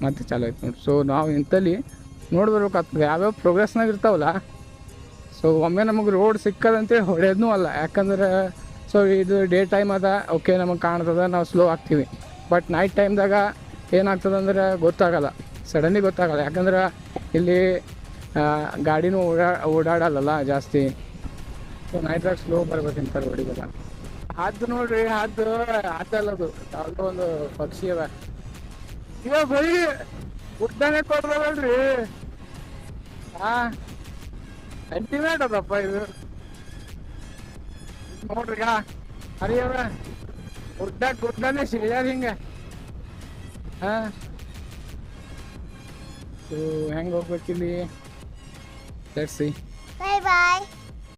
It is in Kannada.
ಮತ್ತೆ ಚಾಲು ಆಯ್ತು ನೋಡಿ. ಸೊ ನಾವು ಇಂಥಲ್ಲಿ ನೋಡಿ ಬರ್ಬೇಕಾಗ್ತದೆ, ಯಾವ್ಯಾವ ಪ್ರೋಗ್ರೆಸ್ನಾಗ ಇರ್ತಾವಲ್ಲ. ಸೊ ಒಮ್ಮೆ ನಮಗೆ ರೋಡ್ ಸಿಕ್ಕದಂತೇಳಿ ಹೊಡೆಯೋದೂ ಅಲ್ಲ, ಯಾಕಂದ್ರೆ ಸೊ ಇದು ಡೇ ಟೈಮ್ ಅದ, ಓಕೆ ನಮಗೆ ಕಾಣ್ತದೆ, ನಾವು ಸ್ಲೋ ಆಗ್ತೀವಿ. ಬಟ್ ನೈಟ್ ಟೈಮ್ದಾಗ ಏನಾಗ್ತದೆ ಅಂದ್ರೆ ಗೊತ್ತಾಗಲ್ಲ, ಸಡನ್ಲಿ ಗೊತ್ತಾಗಲ್ಲ. ಯಾಕಂದ್ರೆ ಇಲ್ಲಿ ಗಾಡಿನೂ ಓಡಾಡಲ್ಲ ಜಾಸ್ತಿ. ಸೊ ನೈಟ್ದಾಗ ಸ್ಲೋ ಬರ್ಬೇಕಂತ ರೋಡಿಗೆಲ್ಲ. ಹದ್ದು ನೋಡ್ರಿ, ಹದ್ದಲ್ಲದು ಯಾವುದೋ ಒಂದು ಪಕ್ಷಿ ಅದ. ಇವಾಗ ಬರೀ ಉದ್ದಾನೆ ಕೊಡ್ರಲ್ರಿ. ಸೆಂಟಿಮೇಟ್ ಅದಪ್ಪ ಇದು ನೋಡ್ರಿ. ಹರಿಯವ ಗುಡ್ಡನೇ ಸಿಗ್ಯಾರ ಹಿಂಗೆ. ಹೆಂಗೆ ಹೋಗ್ಬೇಕಿಲ್ಲಿ? Let's see. Bye bye.